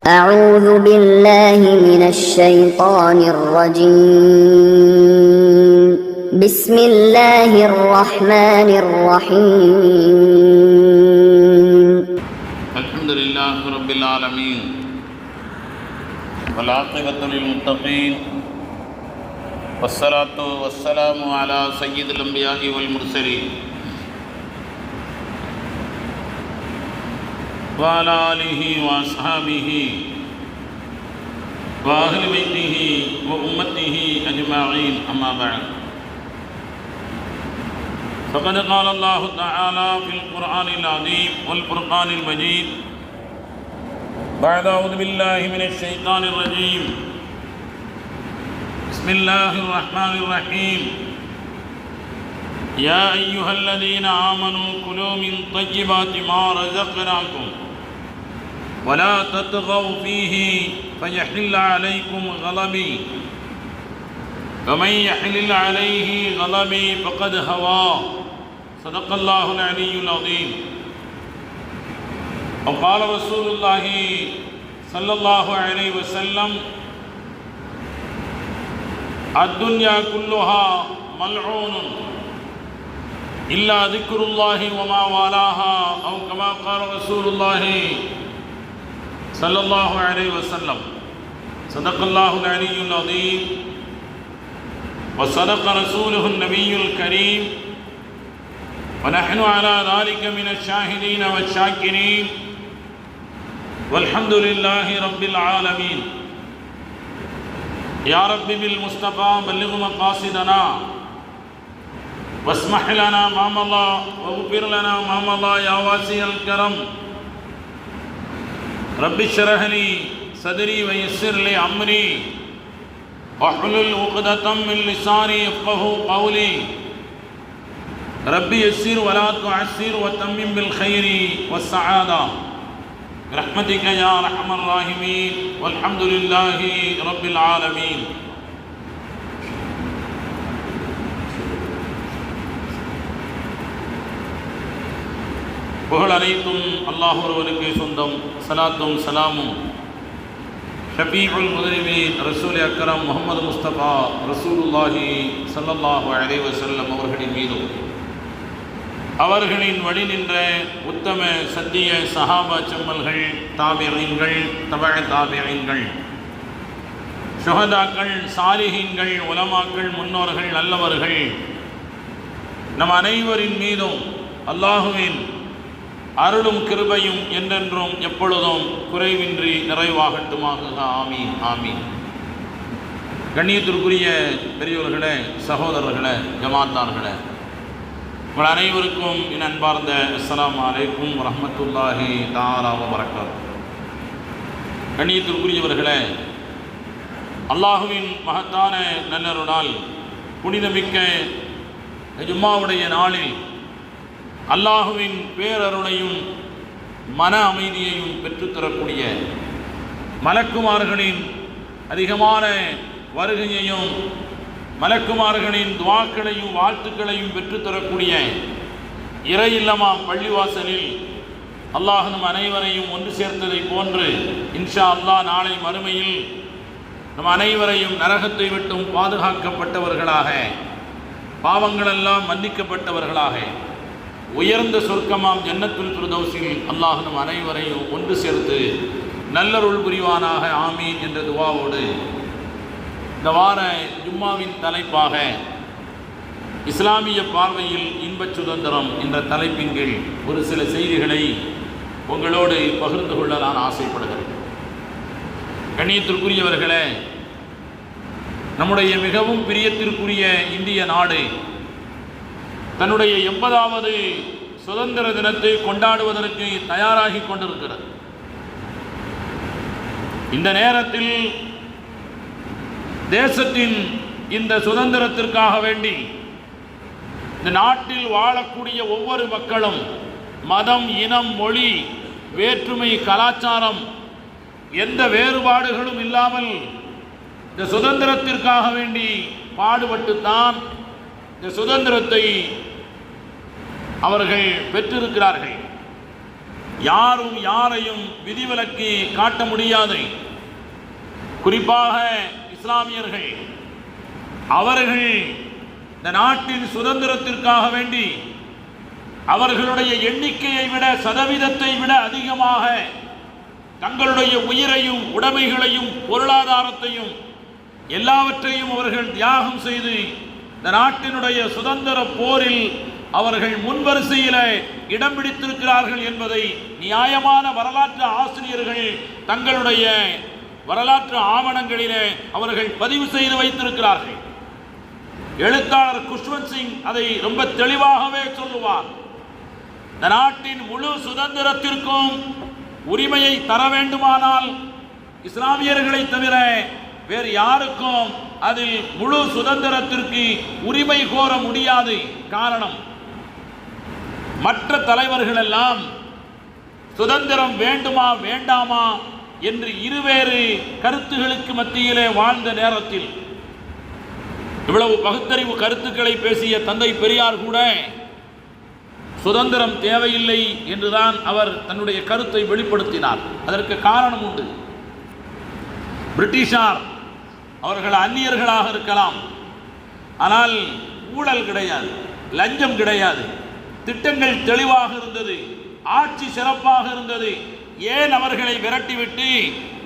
أعوذ بالله من الشيطان الرجيم بسم الله الرحمن الرحيم الحمد لله رب العالمين والعاقبة للمتقين والصلاة والسلام على سيد الأنبياء والمرسلين وعلى آله وأصحابه وأهل بيته وأمته أجمعين أما بعد فقد قال الله تعالى في القرآن العظيم والفرقان المجيد بعد أعوذ بالله من الشيطان الرجيم بسم الله الرحمن الرحيم يا أيها الذين آمنوا كلوا من طيبات ما رزقناكم ولا تطغوا فيه فيحل عليكم غضبي ومن يحلل عليه غضبي فقد هوى صدق الله العلي العظيم وقال رسول الله صلى الله عليه وسلم الدنيا كلها ملعون إلا ذكر الله وما والاها أو كما قال رسول الله صلى الله عليه وسلم صدق الله العلي العظيم وصدق رسوله النبي الكريم ونحن على ذلك من الشاهدين والشاكرين والحمد لله رب العالمين يا رب بالمصطفى بلغ مقاصدنا واسمح لنا ما مضى واغفر لنا ما مضى يا واسع الكرم رب اشرح لي صدري ويسر لي امري واحلل عقدة من لساني يفقهوا قولي ربي يسر ولا تعسر وتمم بالخير والسعادة برحمتك يا ارحم الراحمين والحمد لله رب العالمين. புகழ் அனைத்தும் அல்லாஹ் ஒருவனுக்கு சொந்தம். சலாத்தும் சலாமும் ஷபீஉல் முஸ்லிமீன் ரசூல் அக்ரம் முஹம்மது முஸ்தபா ரசூலுல்லாஹி ஸல்லல்லாஹு அலைஹி வஸல்லம் அவர்களின் மீதும் அவர்களின் வழி நின்ற உத்தம சத்திய சஹாபா செம்மல்கள், தாபிஈன்கள், தபஅ தாபிஈன்கள், ஷுஹதாக்கள், சாலிஹீன்கள், உலமாக்கள், முன்னோர்கள், நல்லவர்கள் நம் அனைவரின் மீதும் அல்லாஹுவின் அருளும் கிருபையும் என்றென்றும் எப்பொழுதும் குறைவின்றி நிறைவாகட்டுமாக. ஆமீன் ஆமீன். கண்ணியத்திற்குரிய பெரியோர்களே, சகோதரர்களே, ஜமாத்தார்களே, உங்கள் அனைவருக்கும் என் அன்பார்ந்த அஸ்ஸலாமு அலைக்கும் வரஹ்மத்துல்லாஹி தஆலா வ பரக்காத்துஹு. கண்ணியத்திற்குரியவர்களே, அல்லாஹுவின் மகத்தான நல்லருளால் புனிதமிக்க ஜும்மாவுடைய நாளில் அல்லாஹுவின் பேரருளையும் மன அமைதியையும் பெற்றுத்தரக்கூடிய மலக்குமார்களின் அதிகமான வருகையையும் மலக்குமார்களின் துஆக்களையும் வாழ்த்துக்களையும் பெற்றுத்தரக்கூடிய இறை இல்லமாம் பள்ளிவாசலில் அல்லாஹ் நம் அனைவரையும் ஒன்று சேர்த்ததை போன்று இன்ஷா அல்லாஹ் நாளை மறுமையில் நம் அனைவரையும் நரகத்தை விட்டும் பாதுகாக்கப்பட்டவர்களாக, பாவங்களெல்லாம் மன்னிக்கப்பட்டவர்களாக உயர்ந்த சொர்க்கமாம் ஜன்னத்துல் ஃபிர்தௌஸில் அல்லாஹ் நம் அனைவரையும் ஒன்று சேர்த்து நல்லருள் புரிவானாக. ஆமீன் என்ற துஆவோடு இந்த வார ஜும்மாவின் தலைப்பாக இஸ்லாமிய பார்வையில் இன்பச் சுதந்திரம் என்ற தலைப்பின் கீழ் ஒரு சில செய்திகளை உங்களோடு பகிர்ந்து கொள்ள நான் ஆசைப்படுகிறேன். கண்ணியத்திற்குரியவர்களே, நம்முடைய மிகவும் பிரியத்திற்குரிய இந்திய நாடு தன்னுடைய 80வது சுதந்திர தினத்தை கொண்டாடுவதற்கு தயாராகி கொண்டிருக்கிறது. இந்த நேரத்தில் தேசத்தின் இந்த சுதந்திரத்திற்காக வேண்டி இந்த நாட்டில் வாழக்கூடிய ஒவ்வொரு மக்களும் மதம், இனம், மொழி, வேற்றுமை, கலாச்சாரம் எந்த வேறுபாடுகளும் இல்லாமல் இந்த சுதந்திரத்திற்காக வேண்டி பாடுபட்டுத்தான் இந்த சுதந்திரத்தை அவர்கள் பெற்றிருக்கிறார்கள். யாரும் யாரையும் விதிவிலக்கு காட்ட முடியாது. குறிப்பாக இஸ்லாமியர்கள் அவர்கள் இந்த நாட்டின் சுதந்திரத்திற்காக வேண்டி அவர்களுடைய எண்ணிக்கையை விட சதவீதத்தை விட அதிகமாக தங்களுடைய உயிரையும் உடைமைகளையும் பொருளாதாரத்தையும் எல்லாவற்றையும் அவர்கள் தியாகம் செய்து இந்த நாட்டினுடைய சுதந்திர போரில் அவர்கள் முன்வரிசையில் இடம் பிடித்திருக்கிறார்கள் என்பதை நியாயமான வரலாற்று ஆசிரியர்கள் தங்களுடைய வரலாற்று ஆவணங்களிலே அவர்கள் பதிவு செய்து வைத்திருக்கிறார்கள். எழுத்தாளர் குஷ்வந்த் சிங் அதை ரொம்ப தெளிவாகவே சொல்லுவார். இந்த நாட்டின் முழு சுதந்திரத்திற்கும் உரிமையை தர வேண்டுமானால் இஸ்லாமியர்களை தவிர வேறு யாருக்கும் அதில் முழு சுதந்திரத்திற்கு உரிமை கோர முடியாது. காரணம், மற்ற தலைவர்கள் எல்லாம் சுதந்திரம் வேண்டுமா வேண்டாமா என்று இருவேறு கருத்துகளுக்கு மத்தியிலே வாழ்ந்த நேரத்தில் இவ்வளவு பகுத்தறிவு கருத்துக்களை பேசிய தந்தை பெரியார் கூட சுதந்திரம் தேவையில்லை என்றுதான் அவர் தன்னுடைய கருத்தை வெளிப்படுத்தினார். அதற்கு காரணம் உண்டு. பிரிட்டிஷார் அவர்கள் அந்நியர்களாக இருக்கலாம், ஆனால் ஊழல் கிடையாது, லஞ்சம் கிடையாது, திட்டங்கள் தெளிவாக இருந்தது, ஆட்சி சிறப்பாக இருந்தது. ஏன் அவர்களை விரட்டிவிட்டு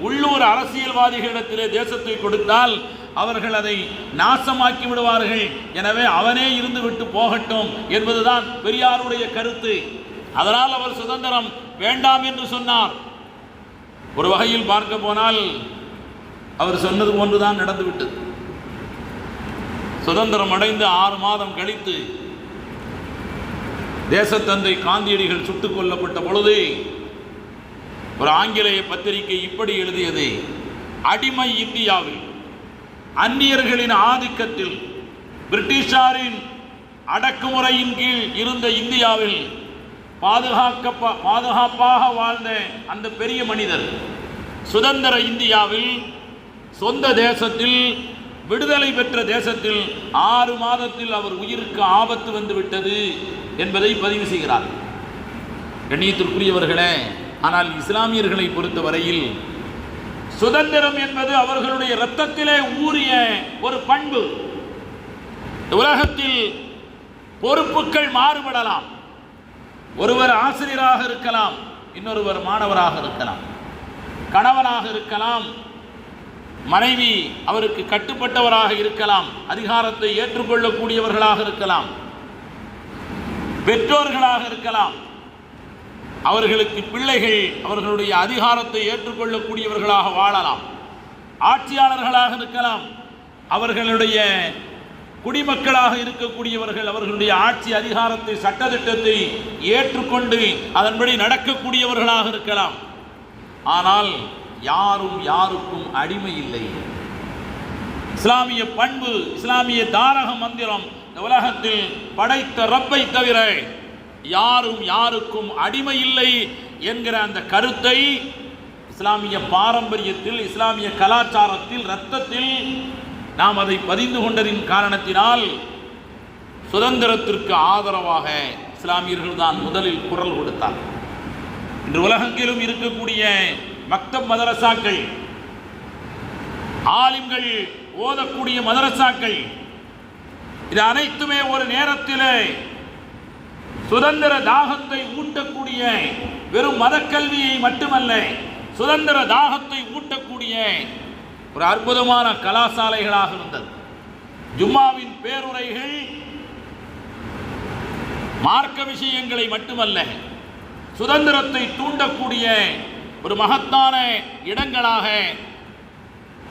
உள்ளூர் அரசியல்வாதிகளிடத்திலே தேசத்தை கொடுத்தால் அவர்கள் அதை நாசமாக்கி விடுவார்கள். எனவே அவனே இருந்து விட்டு போகட்டும் என்பதுதான் பெரியாருடைய கருத்து. அதனால் அவர் சுதந்திரம் வேண்டாம் என்று சொன்னார். ஒரு வகையில் பார்க்க போனால் அவர் சொன்னது போன்றுதான் நடந்துவிட்டது. சுதந்திரம் அடைந்து 6 மாதம் கழித்து தேசத்தந்தை காந்தியடிகள் சுட்டுக் கொல்லப்பட்ட பொழுது ஒரு ஆங்கிலேய பத்திரிகை இப்படி எழுதியது: அடிமை இந்தியாவில், அந்நியர்களின் ஆதிக்கத்தில், பிரிட்டிஷாரின் அடக்குமுறையின் கீழ் இருந்த இந்தியாவில் பாதுகாப்பாக வாழ்ந்த அந்த பெரிய மனிதர் சுதந்திர இந்தியாவில், சொந்த தேசத்தில், விடுதலை பெற்ற தேசத்தில் 6 மாதத்தில் அவர் உயிருக்கு ஆபத்து வந்துவிட்டது என்பதை பதிவு செய்கிறார். கண்ணியத்திற்குரியவர்களே, ஆனால் இஸ்லாமியர்களை பொறுத்தவரையில் சுதந்திரம் என்பது அவர்களுடைய இரத்தத்திலே ஊறிய ஒரு பண்பு. உலகத்தில் பொறுப்புகள் மாறுபடலாம். ஒருவர் ஆசிரியராக இருக்கலாம், இன்னொருவர் மாணவராக இருக்கலாம், கணவனாக இருக்கலாம், மனைவி அவருக்கு கட்டுப்பட்டவராக இருக்கலாம், அதிகாரத்தை ஏற்றுக்கொள்ளக்கூடியவர்களாக இருக்கலாம், பெற்றோர்களாக இருக்கலாம், அவர்களுக்கு பிள்ளைகள் அவர்களுடைய அதிகாரத்தை ஏற்றுக்கொள்ளக்கூடியவர்களாக வாழலாம், ஆட்சியாளர்களாக இருக்கலாம், அவர்களுடைய குடிமக்களாக இருக்கக்கூடியவர்கள் அவர்களுடைய ஆட்சி அதிகாரத்தை சட்டத்திட்டத்தை ஏற்றுக்கொண்டு அதன்படி நடக்கக்கூடியவர்களாக இருக்கலாம். ஆனால் யாரும் யாருக்கும் அடிமை இல்லை. இஸ்லாமிய பண்பு, இஸ்லாமிய தாரக மந்திரம், இந்த உலகத்தில் படைத்த ரப்பை தவிர யாரும் யாருக்கும் அடிமை இல்லை என்கிற அந்த கருத்தை இஸ்லாமிய பாரம்பரியத்தில், இஸ்லாமிய கலாச்சாரத்தில், இரத்தத்தில் நாம் அதை பதிந்து கொண்டதின் காரணத்தினால் சுதந்திரத்திற்கு ஆதரவாக இஸ்லாமியர்கள் தான் முதலில் குரல் கொடுத்தார். இன்று உலகெங்கிலும் இருக்கக்கூடிய மக்தப் மதரசாக்கள், ஆலிம்கள் ஓதக்கூடிய மதரசாக்கள், இது அனைத்துமே ஒரு நேரத்திலே சுதந்திர தாகத்தை ஊட்டக்கூடிய, வெறும் மதக்கல்வியை மட்டுமல்ல, சுதந்திர தாகத்தை ஊட்டக்கூடிய ஒரு அற்புதமான கலாசாலைகளாக இருந்தது. ஜும்மாவின் பேருரைகள் மார்க்க விஷயங்களை மட்டுமல்ல, சுதந்திரத்தை தூண்டக்கூடிய ஒரு மகத்தான இடங்களாக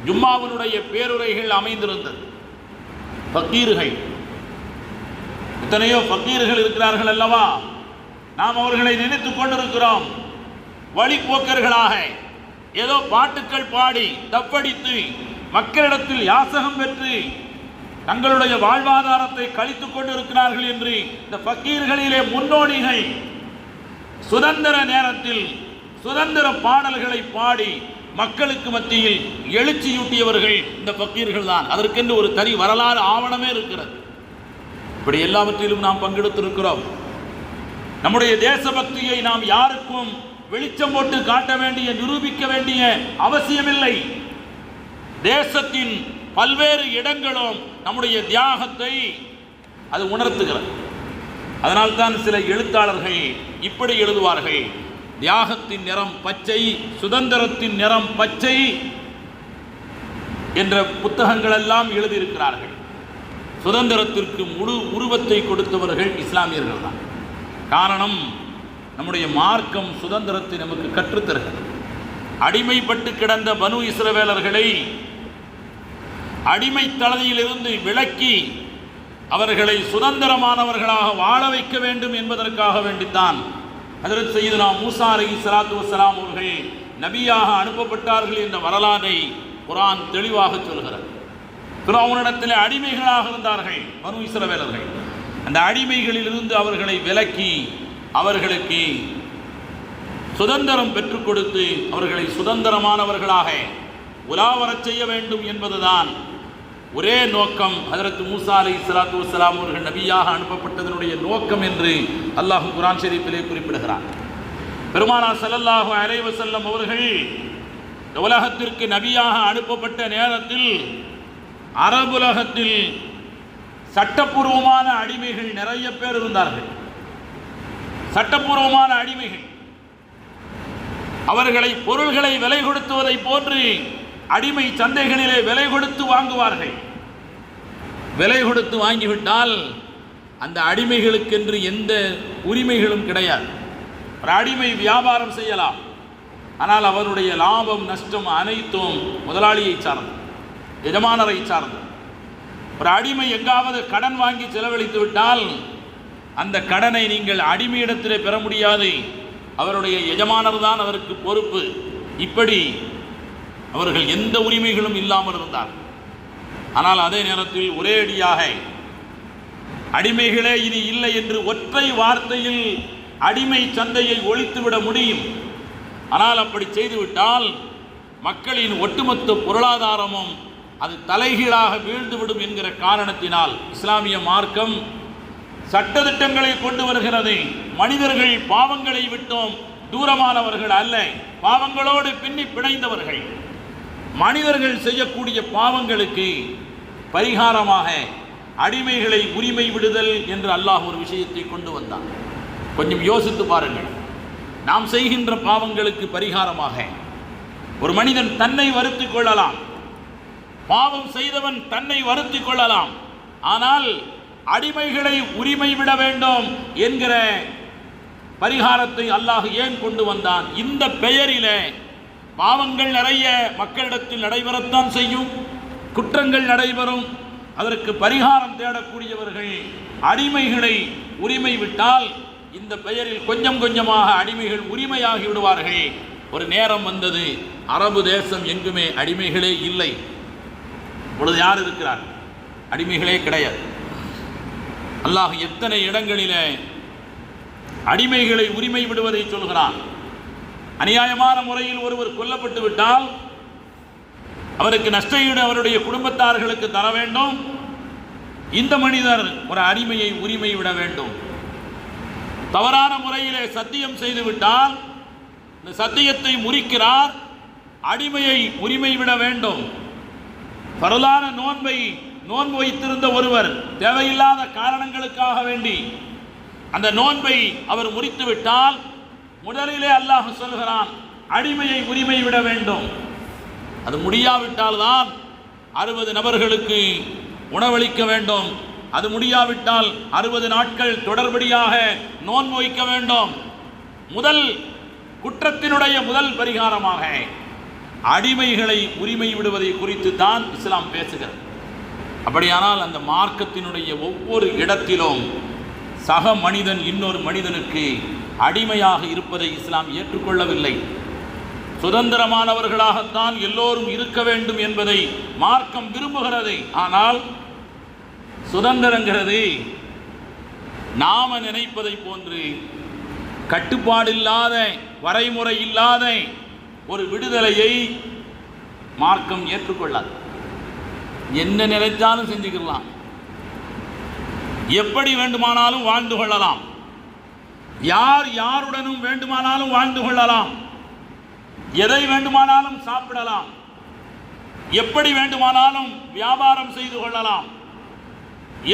ஜும்மாவினுடைய பேருரைகள் அமைந்திருந்தது. ஃபக்கீர்கள், எத்தனையோ ஃபக்கீர்கள் இருக்கிறார்கள் அல்லவா, நாம் அவர்களை நினைத்துக் கொண்டிருக்கிறோம். வழிப்போக்கர்களாக ஏதோ பாட்டுக்கள் பாடி தப்படித்து மக்களிடத்தில் யாசகம் பெற்று தங்களுடைய வாழ்வாதாரத்தை கழித்துக் கொண்டிருக்கிறார்கள் என்று இந்த ஃபக்கீர்களிலே முன்னோடிகள் சுதந்திர நேரத்தில் சுதந்திர பாடல்களை பாடி மக்களுக்கு மத்தியில் எழுச்சியூட்டியவர்கள் இந்த ஃபக்கீர்கள் தான். அதற்கென்று ஒரு தனி வரலாறு ஆவணமே இருக்கிறது. இப்படி எல்லாவற்றிலும் நாம் பங்கெடுத்திருக்கிறோம். நம்முடைய தேசபக்தியை நாம் யாருக்கும் வெளிச்சம் போட்டு காட்ட வேண்டிய, நிரூபிக்க வேண்டிய அவசியமில்லை. தேசத்தின் பல்வேறு இடங்களும் நம்முடைய தியாகத்தை அது உணர்த்துகிறது. அதனால்தான் சில எழுத்தாளர்கள் இப்படி எழுதுவார்கள்: தியாகத்தின் நிறம் பச்சை, சுதந்திரத்தின் நிறம் பச்சை என்ற புத்தகங்கள் எல்லாம் எழுதியிருக்கிறார்கள். சுதந்திரத்திற்கு முழு உருவத்தை கொடுத்தவர்கள் இஸ்லாமியர்கள் தான். காரணம், நம்முடைய மார்க்கம் சுதந்திரத்தை நமக்கு கற்றுத்தருகிறது. அடிமைப்பட்டு கிடந்த பனு இஸ்ரவேலர்களை அடிமை தளதியிலிருந்து விலக்கி அவர்களை சுதந்திரமானவர்களாக வாழ வைக்க வேண்டும் என்பதற்காக வேண்டித்தான் ஹஜ்ரத் சையதுனா மூசா அலைஹிஸ்ஸலாத்து வஸ்ஸலாம் அவர்கள் நபியாக அனுப்பப்பட்டார்கள் என்ற வரலாறை குர்ஆன் தெளிவாக சொல்கிறது. ஃபிரௌனிடத்தில் அடிமைகளாக இருந்தார்கள் பனு இஸ்ரவேலர்கள். அந்த அடிமைகளிலிருந்து அவர்களை விலக்கி அவர்களுக்கு சுதந்திரம் பெற்றுக் கொடுத்து அவர்களை சுதந்திரமானவர்களாக உலாவரச் செய்ய வேண்டும் என்பதுதான் ஒரே நோக்கம். ஹஜ்ரத் மூசா அலைஹிஸ்ஸலாத்து வஸ்ஸலாம் அவர்கள் நபியாக அனுப்பப்பட்டதனுடைய நோக்கம் என்று அல்லாஹ் குர்ஆன் ஷரீஃபிலே குறிப்பிடுகிறார். பெருமானார் ஸல்லல்லாஹு அலைஹி வஸல்லம் அவர்கள் உலகத்திற்கு நபியாக அனுப்பப்பட்ட நேரத்தில் அரபுலகத்தில் சட்டப்பூர்வமான அடிமைகள் நிறைய பேர் இருந்தார்கள். சட்டப்பூர்வமான அடிமைகள் அவர்களை பொருள்களை விலை கொடுத்துவதை போன்று அடிமை சந்தைகளிலே விலை கொடுத்து வாங்குவார்கள். விலை கொடுத்து வாங்கிவிட்டால் அந்த அடிமைகளுக்கென்று எந்த உரிமைகளும் கிடையாது. ஒரு அடிமை வியாபாரம் செய்யலாம், ஆனால் அவருடைய லாபம் நஷ்டம் அனைத்தும் முதலாளியை சார்ந்தது, எஜமானரை சார்ந்தது. ஒரு அடிமை எங்காவது கடன் வாங்கி செலவழித்து விட்டால் அந்த கடனை நீங்கள் அடிமையிடத்திலே பெற முடியாது, அவருடைய எஜமானர் தான் அதற்கு பொறுப்பு. இப்படி அவர்கள் எந்த உரிமைகளும் இல்லாமல் இருந்தார். ஆனால் அதே நேரத்தில் ஒரே அடியாக அடிமைகளே இனி இல்லை என்று ஒற்றை வார்த்தையில் அடிமை சந்தையை ஒழித்துவிட முடியும். ஆனால் அப்படி செய்துவிட்டால் மக்களின் ஒட்டுமொத்த பொருளாதாரமும் அது தலைகீழாக வீழ்ந்துவிடும் என்கிற காரணத்தினால் இஸ்லாமிய மார்க்கம் சட்டதிட்டங்களை கொண்டு வருகிறது. மனிதர்கள் பாவங்களை விட்டோம் தூரமானவர்கள் அல்ல, பாவங்களோடு பின்னி பிணைந்தவர்கள். மனிதர்கள் செய்யக்கூடிய பாவங்களுக்கு பரிகாரமாக அடிமைகளை உரிமை விடுதல் என்று அல்லாஹ் ஒரு விஷயத்தை கொண்டு வந்தான். கொஞ்சம் யோசித்து பாருங்கள். நாம் செய்கின்ற பாவங்களுக்கு பரிகாரமாக ஒரு மனிதன் தன்னை வருத்திக் கொள்ளலாம், பாவம் செய்தவன் தன்னை வருத்திக் கொள்ளலாம். ஆனால் அடிமைகளை உரிமை விட வேண்டும் என்கிற பரிகாரத்தை அல்லாஹ் ஏன் கொண்டு வந்தான்? இந்த பெயரிலே பாவங்கள் நிறைய மக்களிடத்தில் நடைபெறத்தான் செய்யும், குற்றங்கள் நடைபெறும். அதற்கு பரிகாரம் தேடக்கூடியவர்கள் அடிமைகளை உரிமை விட்டால் இந்த பெயரில் கொஞ்சம் கொஞ்சமாக அடிமைகள் உரிமையாகி விடுவார்கள். ஒரு நேரம் வந்தது, அரபு தேசம் எங்குமே அடிமைகளே இல்லை. இப்பொழுது யார் இருக்கிறார்? அடிமைகளே கிடையாது. அல்லாஹ் எத்தனை இடங்களிலே அடிமைகளை உரிமை விடுவதை சொல்கிறான். அநியாயமான முறையில் ஒருவர் கொல்லப்பட்டு விட்டால் அவருக்கு நஷ்டஈடு அவருடைய குடும்பத்தார்களுக்கு தர வேண்டும். இந்த மனிதர் ஒரு அடிமையை உரிமை விட வேண்டும். தவறான முறையிலே சத்தியம் செய்துவிட்டால் இந்த சத்தியத்தை முறிக்கிறார், அடிமையை உரிமை விட வேண்டும். பரலான நோன்பு வைத்திருந்த ஒருவர் தேவையில்லாத காரணங்களுக்காக வேண்டி அந்த நோன்பை அவர் முறித்துவிட்டால் முதலிலே அல்லாஹ் சொல்கிறான் அடிமையை உரிமை விட வேண்டும். அது முடியாவிட்டால் தான் 60 நபர்களுக்கு உணவளிக்க வேண்டும். அது முடியாவிட்டால் 60 நாட்கள் தொடர்படியாக நோன்பு வைக்க வேண்டும். முதல் குற்றத்தினுடைய முதல் பரிகாரமாக அடிமைகளை உரிமை விடுவதை குறித்து தான் இஸ்லாம் பேசுகிறது. அப்படியானால் அந்த மார்க்கத்தினுடைய ஒவ்வொரு இடத்திலும் சக மனிதன் இன்னொரு மனிதனுக்கு அடிமையாக இருப்பதை இஸ்லாம் ஏற்றுக்கொள்ளவில்லை. சுதந்திரமானவர்களாகத்தான் எல்லோரும் இருக்க வேண்டும் என்பதை மார்க்கம் விரும்புகிறது. ஆனால் சுதந்திரங்கிறது நாம நினைப்பதை போன்று கட்டுப்பாடில்லாத, வரைமுறை இல்லாத ஒரு விடுதலையை மார்க்கம் ஏற்றுக்கொள்ளாது. என்ன நினைத்தாலும் செஞ்சுக்கலாம், எப்படி வேண்டுமானாலும் வாழ்ந்து கொள்ளலாம், யார் யாருடனும் வேண்டுமானாலும் வாழ்ந்து கொள்ளலாம், எதை வேண்டுமானாலும் சாப்பிடலாம், எப்படி வேண்டுமானாலும் வியாபாரம் செய்து கொள்ளலாம்,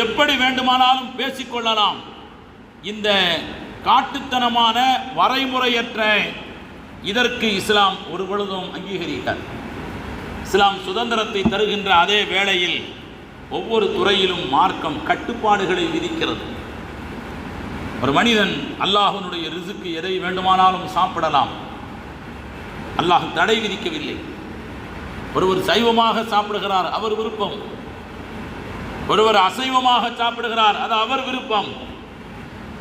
எப்படி வேண்டுமானாலும் பேசிக்கொள்ளலாம். இந்த காட்டுத்தனமான வரைமுறையற்ற இதற்கு இஸ்லாம் ஒரு பொழுதும் அங்கீகரிக்காது. இஸ்லாம் சுதந்திரத்தை தருகின்ற அதே வேளையில் ஒவ்வொரு துறையிலும் மார்க்கம் கட்டுப்பாடுகளை விதிக்கிறது. ஒரு மனிதன் அல்லாஹ்வுடைய ரிஸ்க் எதை வேண்டுமானாலும் சாப்பிடலாம், அல்லாஹ் தடை விதிக்கவில்லை. ஒருவர் சைவமாக சாப்பிடுகிறார், அவர் விருப்பம். ஒருவர் அசைவமாக சாப்பிடுகிறார், அது அவர் விருப்பம்.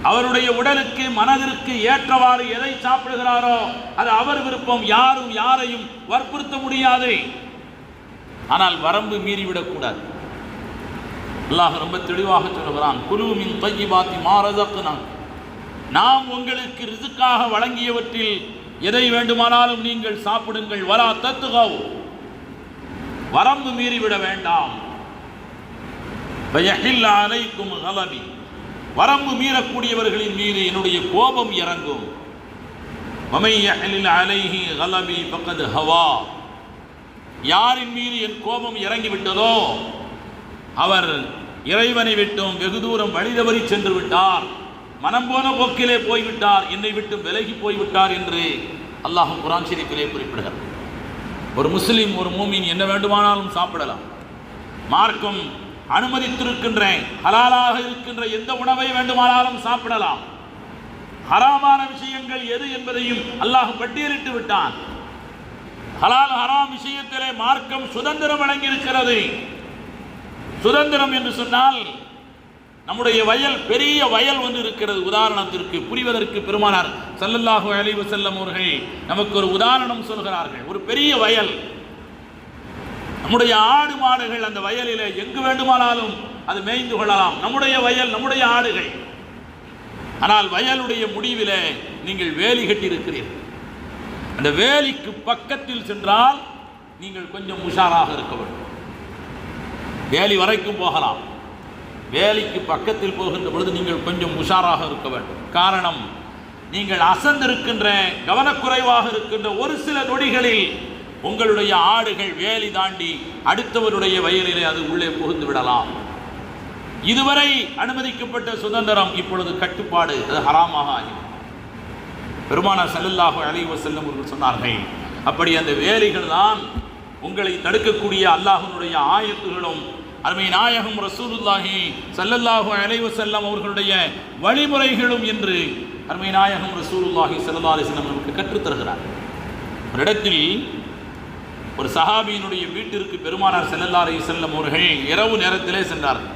அவருடைய உடலுக்கு மனதிற்கு ஏற்றவாறு எதை சாப்பிடுகிறாரோ அது அவர் விருப்பம். யாரும் யாரையும் வற்புறுத்த முடியாது. ஆனால் வரம்பு மீறிவிடக்கூடாது. அல்லாஹ் ரொம்ப தெளிவாக சொல்கிறான், குலு மின் தய்யிபாத்தி மா ரஸக்னா, நாம் உங்களுக்கு ரிஸ்காக வழங்கியவற்றில் எதை வேண்டுமானாலும் நீங்கள் சாப்பிடுங்கள். வலா தத்கவ், வரம்பு மீறிவிட வேண்டாம். ஃபயஹில்ல அலைக்கும் கலபி, வரம்பு மீறக்கூடியவர்களின் மீது என்னுடைய கோபம் இறங்கும். வமை யஹ்லில் அலைஹி கலபி ஃபகத் ஹவா, யாரின் மீது என் கோபம் இறங்கிவிட்டதோ அவர் இறைவனை விட்டும் வெகு தூரம் வழிதவறி சென்று விட்டார், மனம் போன போக்கிலே போய்விட்டார், என்னை விட்டு விலகி போய்விட்டார் என்று அல்லாஹ் குர்ஆன் ஷரீஃபிலே குறிப்பிடுகிறார். ஒரு முஸ்லிம், ஒரு மூமின் என்ன வேண்டுமானாலும் சாப்பிடலாம். மார்க்கம் அனுமதித்திருக்கின்ற ஹலாலாக இருக்கின்ற எந்த உணவை வேண்டுமானாலும் சாப்பிடலாம். ஹராமான விஷயங்கள் எது என்பதையும் அல்லாஹ் பட்டியலிட்டு விட்டான். ஹலால் ஹராம் விஷயத்திலே மார்க்கம் சுதந்திரம் வழங்கியிருக்கிறது. சுதந்திரம் என்று சொன்னால் நம்முடைய வயல், பெரிய வயல் ஒன்று இருக்கிறது. உதாரணத்திற்கு புரிவதற்கு பெருமானார் ஸல்லல்லாஹு அலைஹி வஸல்லம் அவர்கள் நமக்கு ஒரு உதாரணம் சொல்கிறார்கள். ஒரு பெரிய வயல், நம்முடைய ஆடு மாடுகள் அந்த வயலிலே எங்கு வேண்டுமானாலும் அது மேய்ந்து கொள்ளலாம். நம்முடைய வயல், நம்முடைய ஆடுகள். ஆனால் வயலுடைய முடிவிலே நீங்கள் வேலி கட்டி இருக்கிறீர்கள். அந்த வேலிக்கு பக்கத்தில் சென்றால் நீங்கள் கொஞ்சம் உஷாராக இருக்க வேண்டும். வேலி வரைக்கும் போகலாம், வேலிக்கு பக்கத்தில் போகின்ற பொழுது நீங்கள் கொஞ்சம் உஷாராக இருக்க வேண்டும். காரணம், நீங்கள் அசந்திருக்கின்ற, கவனக்குறைவாக இருக்கின்ற ஒரு சில நொடிகளில் உங்களுடைய ஆடுகள் வேலி தாண்டி அடுத்தவருடைய வயலிலே அது உள்ளே புகுந்து விடலாம். இதுவரை அனுமதிக்கப்பட்ட சுதந்திரம் இப்பொழுது கட்டுப்பாடு, அது ஹராமாக ஆகி. பெருமானார் ஸல்லல்லாஹு அலைஹி வஸல்லம் அவர்கள் சொன்னார்கள், அப்படி அந்த வேலிகள் தான் உங்களை தடுக்கக்கூடிய அல்லாஹ்வுடைய ஆயத்துகளும் அருமை நாயகம் ரசூலுல்லாஹி ஸல்லல்லாஹு அலைஹி வஸல்லம் அவர்களுடைய வழிமுறைகளும் என்று அருமை நாயகம் ரசூலுல்லாஹி ஸல்லல்லாஹு அலைஹி வஸல்லம் நமக்கு கற்றுத்தருகிறார். ஒரு இடத்தில் ஒரு சஹாபியினுடைய வீட்டிற்கு பெருமானார் ஸல்லல்லாஹு அலைஹி வஸல்லம் அவர்கள் இரவு நேரத்திலே சென்றார்கள்.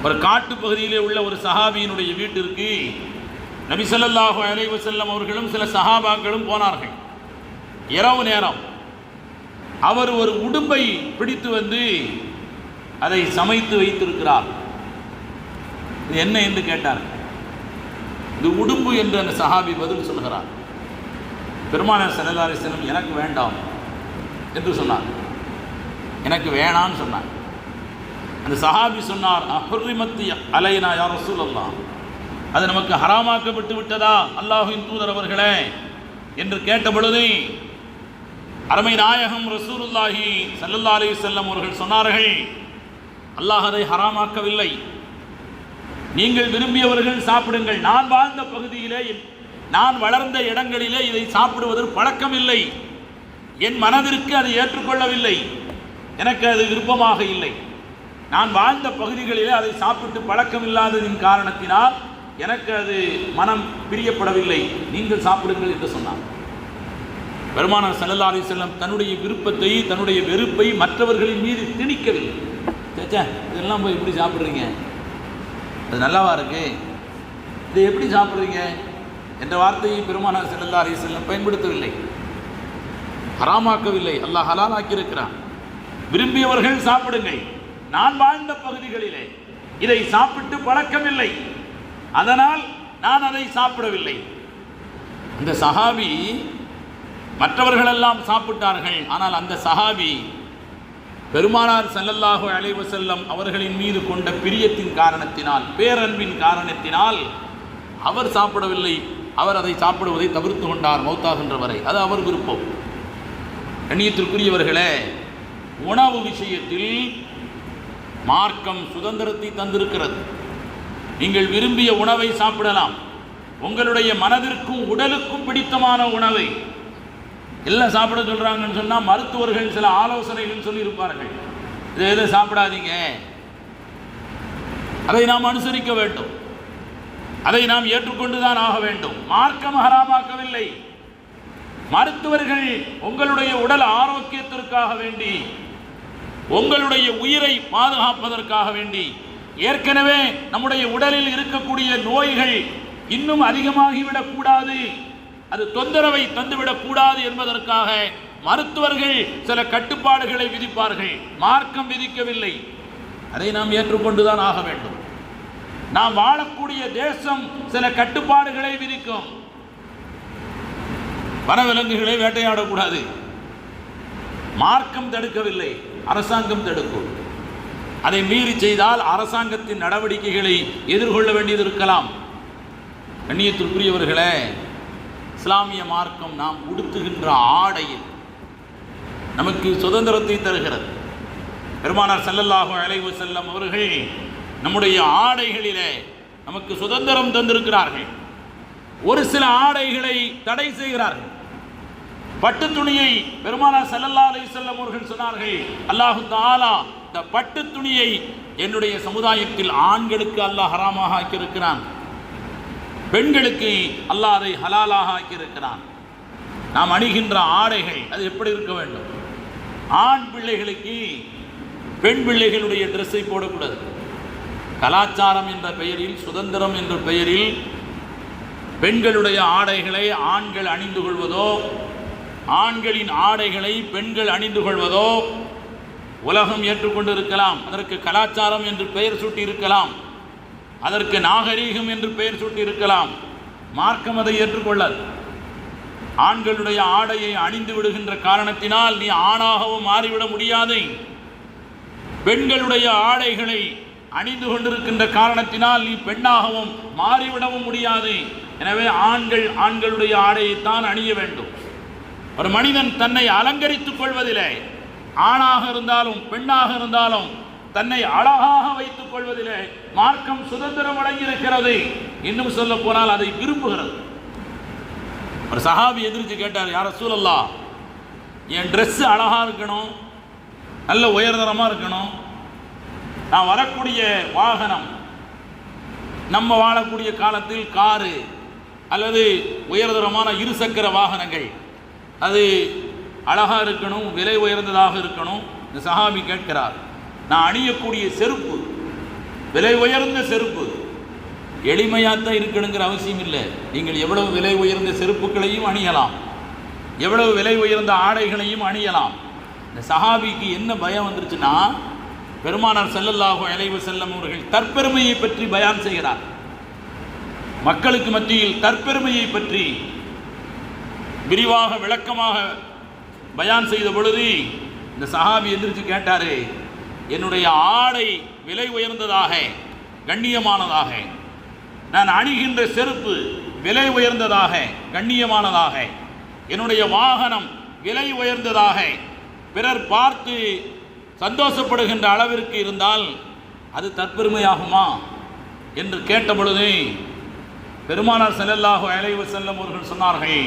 ஒரு காட்டு பகுதியிலே உள்ள ஒரு சஹாபியினுடைய வீட்டிற்கு நபி ஸல்லல்லாஹு அலைஹி வஸல்லம் அவர்களும் சில சஹாபாக்களும் போனார்கள். இரவு நேரம் அவர் ஒரு உடும்பை பிடித்து வந்து அதை சமைத்து வைத்திருக்கிறார். இது என்ன என்று கேட்டார். இது உடும்பு என்று அந்த சஹாபி பதில் சொல்கிறார். பெருமானார் ஸல்லல்லாஹு அலைஹி வஸல்லம் எனக்கு வேண்டாம் என்று சொன்னார். எனக்கு வேணான்னு சொன்னார். அந்த சஹாபி சொன்னார், அஹுர்ரிமத்தி அலைனா யா ரசூலல்லாஹ், அது நமக்கு ஹராமாக்கப்பட்டு விட்டதா அல்லாஹ்வின் தூதர் அவர்களே என்று கேட்ட பொழுது அருமை நாயகம் ரசூலுல்லாஹி ஸல்லல்லாஹு அலைஹி வஸல்லம் அவர்கள் சொன்னார்கள், அல்லாஹ் அதை ஹராமாக்கவில்லை, நீங்கள் விரும்பியவர்கள் சாப்பிடுங்கள். நான் வாழ்ந்த பகுதியிலே, நான் வளர்ந்த இடங்களிலே இதை சாப்பிடுவதற்கு பழக்கம் இல்லை. என் மனதிற்கு அதை ஏற்றுக்கொள்ளவில்லை, எனக்கு அது விருப்பமாக இல்லை. நான் வாழ்ந்த பகுதிகளிலே அதை சாப்பிட்டு பழக்கம் இல்லாததின் காரணத்தினால் எனக்கு அது மனம் பிரியப்படவில்லை, நீங்கள் சாப்பிடுங்கள் என்று சொன்னார். பெருமானார் ஸல்லல்லாஹு அலைஹி வஸல்லம் தன்னுடைய விருப்பத்தை, தன்னுடைய வெறுப்பை மற்றவர்களின் மீது திணிக்கவில்லை. சேச்சா இதெல்லாம் போய் எப்படி சாப்பிட்றீங்க, அது நல்லாவா இருக்கு, இதை எப்படி சாப்பிட்றீங்க என்ற வார்த்தையை பெருமானார் ஸல்லல்லாஹு அலைஹி வஸல்லம் பயன்படுத்தவில்லை, ஹராமாக்கவில்லை. அல்லாஹ் ஹலால் ஆக்கியிருக்கிறான். விரும்பியவர்கள் சாப்பிடுங்கள். நான் வாழ்ந்த பகுதிகளிலே இதை சாப்பிட்டு பழக்கமில்லை, அதனால் நான் அதை சாப்பிடவில்லை. அந்த சஹாபி, மற்றவர்களெல்லாம் சாப்பிட்டார்கள், ஆனால் அந்த சஹாபி பெருமானார் ஸல்லல்லாஹு அலைஹி வஸல்லம் அவர்களின் மீது கொண்ட பிரியத்தின் காரணத்தினால், பேரன்பின் காரணத்தினால் அவர் சாப்பிடவில்லை, அவர் அதை சாப்பிடுவதை தவிர்த்து கொண்டார் மௌத்தாகின்ற வரை. அது அவர் விருப்பம். கண்ணியத்திற்குரியவர்களே, உணவு விஷயத்தில் மார்க்கம் சுதந்திரத்தை தந்திருக்கிறது. நீங்கள் விரும்பிய உணவை சாப்பிடலாம். உங்களுடைய மனதிற்கும் உடலுக்கும் பிடித்தமான உணவை எல்லாம் சாப்பிட சொல்கிறாங்கன்னு சொன்னால் மருத்துவர்கள் சில ஆலோசனைகள் சொல்லியிருப்பார்கள். இதை எதை சாப்பிடாதீங்க, அதை நாம் அனுசரிக்க வேண்டும், அதை நாம் ஏற்றுக்கொண்டுதான் ஆக வேண்டும். மார்க்கம் ஹராமாக்கவில்லை. மருத்துவர்கள் உங்களுடைய உடல் ஆரோக்கியத்திற்காக வேண்டி, உங்களுடைய உயிரை பாதுகாப்பதற்காக வேண்டி, ஏற்கனவே நம்முடைய உடலில் இருக்கக்கூடிய நோய்கள் இன்னும் அதிகமாகிவிடக்கூடாது, அது தொந்தரவை தந்துவிடக்கூடாது என்பதற்காக மருத்துவர்கள் சில கட்டுப்பாடுகளை விதிப்பார்கள். மார்க்கம் விதிக்கவில்லை. அதை நாம் ஏற்றுக்கொண்டுதான் ஆக வேண்டும். நாம் வாழக்கூடிய தேசம் சில கட்டுப்பாடுகளை விதிக்கும். வனவிலங்குகளை வேட்டையாடக்கூடாது, மார்க்கம் தடுக்கவில்லை, அரசாங்கம் தடுக்கும். அதை மீறி செய்தால் அரசாங்கத்தின் நடவடிக்கைகளை எதிர்கொள்ள வேண்டியது இருக்கலாம். கண்ணியத்திற்குரியவர்களே, இஸ்லாமிய மார்க்கம் நாம் உடுத்துகின்ற ஆடையில் நமக்கு சுதந்திரத்தை தருகிறது. பெருமானார் ஸல்லல்லாஹு அலைஹி வஸல்லம் அவர்கள் நம்முடைய ஆடைகளிலே நமக்கு சுதந்திரம் தந்திருக்கிறார்கள். ஒரு சில ஆடைகளை தடை செய்கிறார்கள். பட்டு துணியை பெருமானார் ஸல்லல்லாஹு அலைஹி வஸல்லம் அவர்கள் சொன்னார்கள், அல்லாஹ் தஆலா இந்த பட்டு துணியை என்னுடைய சமுதாயத்தில் ஆண்களுக்கு அல்லாஹ் ஹராமாக ஆக்கியிருக்கிறான், பெண்களுக்கு அல்லாஹ் அதை ஹலாலாக ஆக்கியிருக்கிறான். நாம் அணிகின்ற ஆடைகள் அது எப்படி இருக்க வேண்டும்? ஆண் பிள்ளைகளுக்கு பெண் பிள்ளைகளுடைய ட்ரெஸ்ஸை போடக்கூடாது. கலாச்சாரம் என்ற பெயரில், சுதந்திரம் என்ற பெயரில் பெண்களுடைய ஆடைகளை ஆண்கள் அணிந்து கொள்வதோ, ஆண்களின் ஆடைகளை பெண்கள் அணிந்து கொள்வதோ உலகம் ஏற்றுக்கொண்டிருக்கலாம். அதற்கு கலாச்சாரம் என்று பெயர் சூட்டி இருக்கலாம், அதற்கு நாகரீகம் என்று பெயர் சூட்டி இருக்கலாம். மார்க்கம் அதை ஏற்றுக்கொள்ளாது. ஆண்களுடைய ஆடையை அணிந்து விடுகின்ற காரணத்தினால் நீ ஆணாகவும் மாறிவிட முடியாது. பெண்களுடைய ஆடைகளை அணிந்து கொண்டிருக்கின்ற காரணத்தினால் நீ பெண்ணாகவும் மாறிவிடவும் முடியாது. எனவே ஆண்களுடைய ஆடையைத்தான் அணிய வேண்டும். ஒரு மனிதன் தன்னை அலங்கரித்துக் கொள்வதிலே, ஆணாக இருந்தாலும் பெண்ணாக இருந்தாலும் தன்னை அழகாக வைத்துக் கொள்வதிலே மார்க்கம் சுதந்திரம் வழங்கியிருக்கிறது. இன்னும் சொல்ல போனால் அதை விரும்புகிறது. ஒரு சஹாபி எதிர்த்து கேட்டார், யா ரசூலல்லாஹ், என் ட்ரெஸ்ஸு அழகாக இருக்கணும், நல்ல உயர்தரமாக இருக்கணும், நான் வரக்கூடிய வாகனம், நம்ம வாழக்கூடிய காலத்தில் காரு அல்லது உயர்தரமான இருசக்கர வாகனங்கள், அது அழகாக இருக்கணும், விலை உயர்ந்ததாக இருக்கணும். இந்த சஹாபி கேட்கிறார், நான் அணியக்கூடிய செருப்பு விலை உயர்ந்த செருப்பு, எளிமையாக தான் இருக்கணுங்கிற அவசியம் இல்லை. நீங்கள் எவ்வளவு விலை உயர்ந்த செருப்புகளையும் அணியலாம், எவ்வளவு விலை உயர்ந்த ஆடைகளையும் அணியலாம். இந்த சஹாபிக்கு என்ன பயம் வந்துருச்சுன்னா, பெருமானார் ஸல்லல்லாஹு அலைஹி வஸல்லம் அவர்கள் தற்பெருமையை பற்றி பயான் செய்கிறார். மக்களுக்கு மத்தியில் தற்பெருமையை பற்றி விரிவாக விளக்கமாக பயான் செய்த பொழுது இந்த சஹாபி எந்திரிச்சு கேட்டாரு, என்னுடைய ஆடை விலை உயர்ந்ததாக கண்ணியமானதாக, நான் அணிகின்ற செருப்பு விலை உயர்ந்ததாக கண்ணியமானதாக, என்னுடைய வாகனம் விலை உயர்ந்ததாக பிறர் பார்த்து சந்தோஷப்படுகின்ற அளவிற்கு இருந்தால் அது தற்பெருமையாகுமா என்று கேட்ட பொழுது பெருமானார் ஸல்லல்லாஹு அலைஹி வஸல்லம் அவர்கள் சொன்னார்கள்,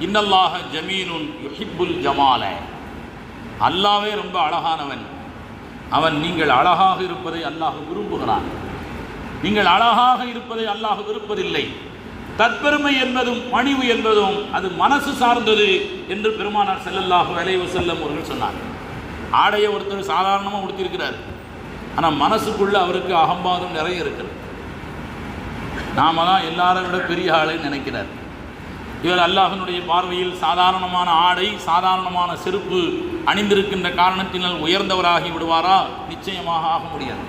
இன்னல்லாஹ ஜமீலுன் யுஹிப்புல் ஜமால, அல்லாஹ்வே ரொம்ப அழகானவன், அவன் நீங்கள் அழகாக இருப்பதை அல்லாஹ் விரும்புகிறான், நீங்கள் அழகாக இருப்பதை அல்லாஹ் விருப்பதில்லை. தற்பெருமை என்பதும் பணிவு என்பதும் அது மனசு சார்ந்தது என்று பெருமானார் ஸல்லல்லாஹு அலைஹி வஸல்லம் அவர்கள் சொன்னார். ஆடையை ஒருத்தர் சாதாரணமாக உடுத்திருக்கிறார், ஆனால் மனசுக்குள்ள அவருக்கு அகம்பாதம் நிறைய இருக்கிறது. நாம தான் எல்லாரை விட பெரிய ஆளைன்னு நினைக்கிறார். இவர் அல்லாஹ்வினுடைய பார்வையில் சாதாரணமான ஆடை, சாதாரணமான செருப்பு அணிந்திருக்கின்ற காரணத்தினால் உயர்ந்தவராகி விடுவாரா? நிச்சயமாக ஆக முடியாது.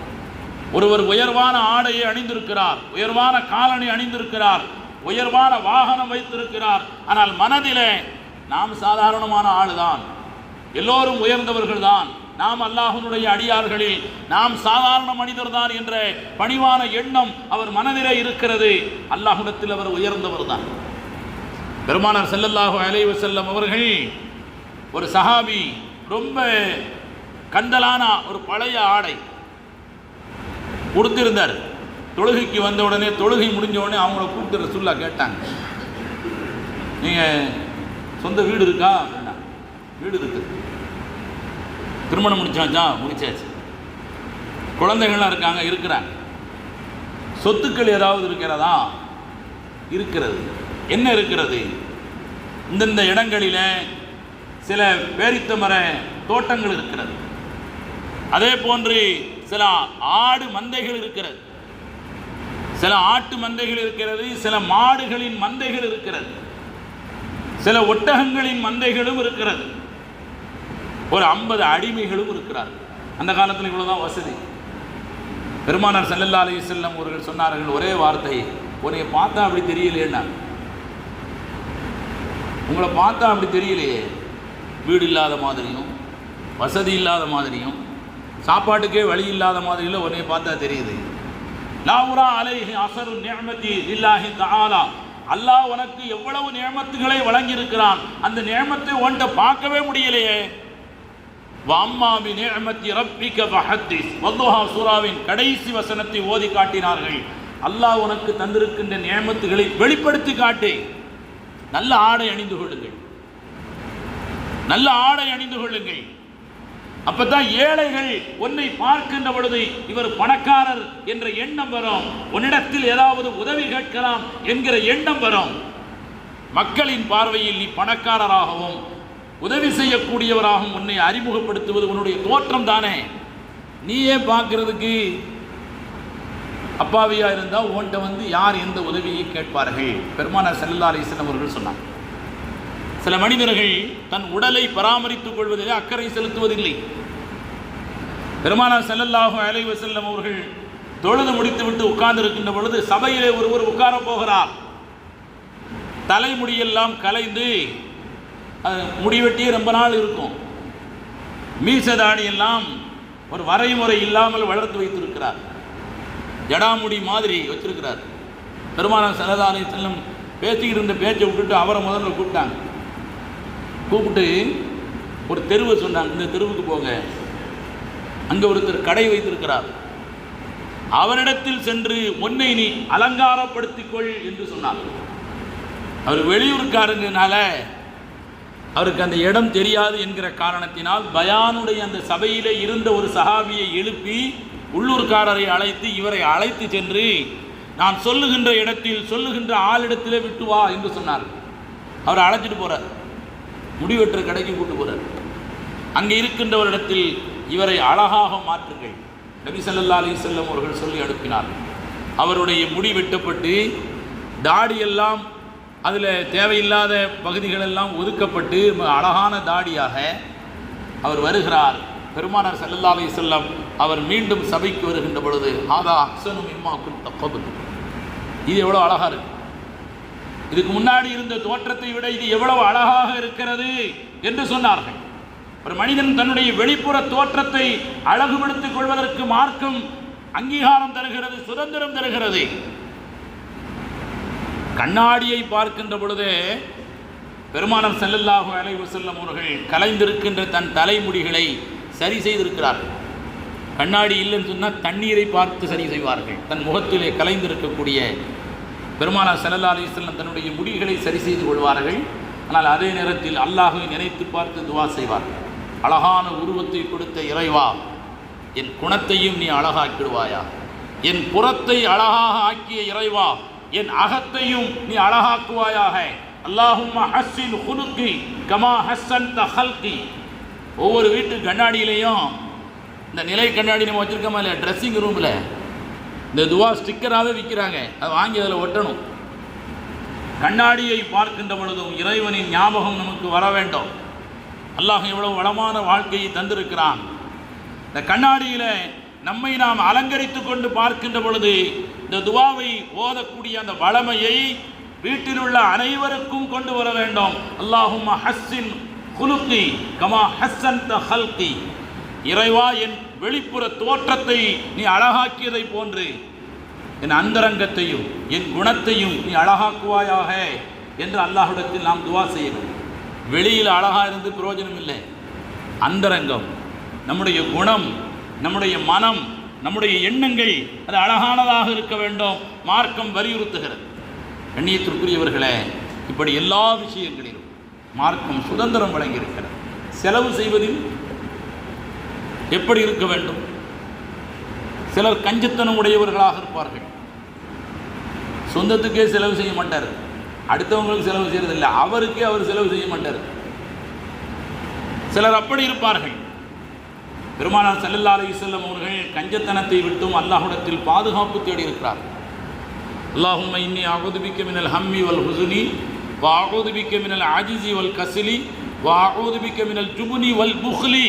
ஒருவர் உயர்வான ஆடையை அணிந்திருக்கிறார், உயர்வான காலணி அணிந்திருக்கிறார், உயர்வான வாகனம் வைத்திருக்கிறார், ஆனால் மனதிலே நாம் சாதாரணமான ஆளுதான், எல்லோரும் உயர்ந்தவர்கள் தான், நாம் அல்லாஹ்வுடைய அடியார்களில் நாம் சாதாரண மனிதர்தான் என்ற பணிவான எண்ணம் அவர் மனதிலே இருக்கிறது. அல்லாஹ்விடத்தில் அவர் உயர்ந்தவர் தான். பெருமானார் ஸல்லல்லாஹு அலைஹி வஸல்லம் அவர்கள் ஒரு சஹாபி ரொம்ப கந்தலான ஒரு பழைய ஆடை உடுத்திருந்தார். தொழுகைக்கு வந்த உடனே, தொழுகை முடிஞ்ச உடனே அவங்கள கூப்பிட்டு ரசூலுல்லாஹ் கேட்டாங்க, நீங்கள் சொந்த வீடு இருக்கா அப்படின்னா, வீடு இருக்கு. திருமணம் முடிச்சாச்சா? முடிச்சாச்சு. குழந்தைகள்லாம் இருக்காங்க? இருக்கிறாங்க. சொத்துக்கள் ஏதாவது இருக்கிறதா? இருக்கிறது. என்ன இருக்கிறது? இந்தந்த இடங்களில் சில பேரித்த மர தோட்டங்கள் இருக்கிறது. அதே போன்று சில ஆடு மந்தைகள் இருக்கிறது, சில ஆட்டு மந்தைகள் இருக்கிறது, சில மாடுகளின் மந்தைகள் இருக்கிறது, சில ஒட்டகங்களின் மந்தைகளும் இருக்கிறது, ஒரு 50 அடிமைகளும் இருக்கிறார்கள். அந்த காலத்தில் இவ்வளவுதான் வசதி. பெருமானார் ஸல்லல்லாஹு அலைஹி வஸல்லம் அவர்கள் சொன்னார்கள் ஒரே வார்த்தை, உன்னை பார்த்தா அப்படி தெரியலையேன்னா, உங்களை பார்த்தா அப்படி தெரியலையே, வீடு இல்லாத மாதிரியும் வசதி இல்லாத மாதிரியும் சாப்பாட்டுக்கே வழி இல்லாத மாதிரியும் உன்னை பார்த்தா தெரியுது. லா உரா அலைஹி அஸரு நிஅமதி லில்லாஹி தஆலா, அல்லாஹ் உனக்கு எவ்வளவு நியமத்துகளை வழங்கி இருக்கிறான், அந்த நியமத்தை உன்கிட்ட பார்க்கவே முடியலையே. வஅம்மா பி நிஅமதி ரப்பிக ஃபஹத்திஸ், வல்லுஹா சூராவின் கடைசி வசனத்தை ஓதி காட்டினார்கள். அல்லாஹ் உனக்கு தந்திருக்கின்ற நியமத்துகளை வெளிப்படுத்தி காட்டு. நல்ல ஆடை அணிந்து கொள்ளுங்கள், நல்ல ஆடை அணிந்து கொள்ளுங்கள். அப்பதான் ஏழைகள் உன்னை பார்க்கின்ற பொழுது இவர் பணக்காரர் என்ற எண்ணம் வரும், உன்னிடத்தில் ஏதாவது உதவி கேட்கலாம் என்கிற எண்ணம் வரும். மக்களின் பார்வையில் நீ பணக்காரராகவும் உதவி செய்யக்கூடியவராகவும் உன்னை அறிமுகப்படுத்துவது உன்னுடைய தோற்றம் தானே. நீயே பார்க்கறதுக்கு அப்பாவியா இருந்தால் உன்கிட்ட வந்து யார் எந்த உதவியை கேட்பார்கள்? பெருமானார் ஸல்லல்லாஹு அலைஹி வஸல்லம் அவர்கள் சொன்னார், சில மனிதர்கள் தன் உடலை பராமரித்துக் கொள்வதிலே அக்கறை செலுத்துவதில்லை. பெருமானார் ஸல்லல்லாஹு அலைஹி வஸல்லம் அவர்கள் தொழுது முடித்துவிட்டு உட்கார்ந்து இருக்கின்ற பொழுது சபையிலே ஒருவர் உட்கார போகிறார். தலைமுடியெல்லாம் கலைந்து முடிவெட்டியே ரொம்ப நாள் இருக்கும், மீசதாடி எல்லாம் ஒரு வரைமுறை இல்லாமல் வளர்த்து வைத்திருக்கிறார், ஜடாமுடி மாதிரி வச்சிருக்கிறார். பெருமானார் ஸல்லல்லாஹு அலைஹி வஸல்லம் பேசிக்கிட்டு இருந்த பேச்சை விட்டுட்டு அவரை முதல்ல கூப்பிட்டாங்க. கூப்பிட்டு ஒரு தெருவை சொன்னாங்க, இந்த தெருவுக்கு போங்க, அங்கே ஒருத்தர் கடை வைத்திருக்கிறார், அவரிடத்தில் சென்று உன்னை நீ அலங்காரப்படுத்திக்கொள் என்று சொன்னார். அவர் வெளியூருக்காரங்கனால அவருக்கு அந்த இடம் தெரியாது என்கிற காரணத்தினால் பயானுடைய அந்த சபையிலே இருந்த ஒரு சஹாபியை எழுப்பி உள்ளூர்காரரை அழைத்து இவரை அழைத்து சென்று நான் சொல்லுகின்ற இடத்தில் சொல்லுகின்ற ஆளிடத்திலே விட்டு வா என்று சொன்னார். அவரை அழைச்சிட்டு போறார், முடிவெற்ற கடைக்கு கூட்டு போறார். அங்கே இருக்கின்றவரிடத்தில் இவரை அழகாக மாற்றுங்கள் நபி ஸல்லல்லாஹு அலைஹி வஸல்லம் அவர்கள் சொல்லி அனுப்பினார். அவருடைய முடி வெட்டப்பட்டு தாடியெல்லாம் அதில் தேவையில்லாத பகுதிகளெல்லாம் ஒதுக்கப்பட்டு அழகான தாடியாக அவர் வருகிறார். பெருமானார் ஸல்லல்லாஹு அலைஹி வஸல்லம் அவர் மீண்டும் சபைக்கு வருகின்ற பொழுது ஆதா அஹ்ஸனு மிம்மா குன்த கப்ல், இது எவ்வளோ அழகாக இருக்கு, இதுக்கு முன்னாடி இருந்த தோற்றத்தை விட இது எவ்வளவு அழகாக இருக்கிறது என்று சொன்னார்கள். ஒரு மனிதன் தன்னுடைய வெளிப்புற தோற்றத்தை அழகுபடுத்திக் கொள்வதற்கு மார்க்கம் அங்கீகாரம் தருகிறது, சுதந்திரம் தருகிறது. கண்ணாடியை பார்க்கின்ற பொழுது பெருமானார் ஸல்லல்லாஹு அலைஹி வஸல்லம் அவர்கள் கலைந்திருக்கின்ற தன் தலைமுடிகளை சரி செய்திருக்கிறார்கள். கண்ணாடி இல்லைன்னு சொன்னால் தண்ணீரை பார்த்து சரி செய்வார்கள். தன் முகத்திலே கலைந்திருக்கக்கூடிய பெருமானார் ஸல்லல்லாஹு அலைஹி வஸல்லம் தன்னுடைய முடிகளை சரி செய்து கொள்வார்கள். ஆனால் அதே நேரத்தில் அல்லாஹ்வை நினைத்து பார்த்து துவா செய்வார்கள். அழகான உருவத்தை கொடுத்த இறைவா, என் குணத்தையும் நீ அழகாக்கிடுவாயா, என் புறத்தை அழகாக ஆக்கிய இறைவா, என் அகத்தையும் நீ அழகாக்குவாயாக. அல்லாஹும்ம ஹஸ்ஸின் ஹுலுகி கமா ஹஸ்ஸன்த ஹல்கி. ஒவ்வொரு வீட்டு கண்ணாடியிலையும் இந்த நிலை கண்ணாடி நம்ம வச்சுருக்கோமா இல்லையா, ட்ரெஸ்ஸிங் ரூமில் இந்த துவா ஸ்டிக்கராகவே விற்கிறாங்க, அதை வாங்கி அதில் ஒட்டணும். கண்ணாடியை பார்க்கின்ற பொழுதும் இறைவனின் ஞாபகம் நமக்கு வர வேண்டும். அல்லாஹ் எவ்வளவு வளமான வாழ்க்கையை தந்திருக்கிறான். இந்த கண்ணாடியில் நம்மை நாம் அலங்கரித்து கொண்டு பார்க்கின்ற பொழுது இந்த துவாவை ஓதக்கூடிய அந்த வளமையை வீட்டில் உள்ள அனைவருக்கும் கொண்டு வர வேண்டும். அல்லாஹும்ம ஹஸ்ஸின் குலுக்கி கமா ஹஸ்ஸன்த ஹல்கி. இறைவா, என் வெளிப்புற தோற்றத்தை நீ அழகாக்கியதை போன்று என் அந்தரங்கத்தையும் என் குணத்தையும் நீ அழகாக்குவாயாக என்று அல்லாஹ்விடத்தில் நாம் துவா செய்யணும். வெளியில் அழகாக இருந்து பிரயோஜனம் இல்லை. அந்தரங்கம், நம்முடைய குணம், நம்முடைய மனம், நம்முடைய எண்ணங்கள் அது அழகானதாக இருக்க வேண்டும். மார்க்கம் வலியுறுத்துகிறது. கண்ணியத்திற்குரியவர்களே, இப்படி எல்லா விஷயங்களிலும் மார்க்கம் சுதந்திரம் வழங்கியிருக்கிறது. செலவு செய்வதில் எப்படி இருக்க வேண்டும்? சிலர் கஞ்சத்தனம் உடையவர்களாக இருப்பார்கள். சொந்தத்துக்கே செலவு செய்ய மாட்டார், அடுத்தவங்களுக்கு செலவு செய்யறதில்லை, அவருக்கே அவர் செலவு செய்ய மாட்டார். சிலர் அப்படி இருப்பார்கள். பெருமானார் ஸல்லல்லாஹு அலைஹி வஸல்லம் அவர்கள் கஞ்சத்தனத்தை விட்டும் அல்லாஹ்விடத்தில் பாதுகாப்பு தேடி இருக்கிறார். அல்லாஹும்ம இன்னி அஊது பிக்க மினல் ஹம்மி வல் ஹுஸுனி வ அஊது பிக்க மினல் அஜ்ஸி வல் கஸ்லி வ அஊது பிக்க மினல் ஜுப்னி வல் புக்லி.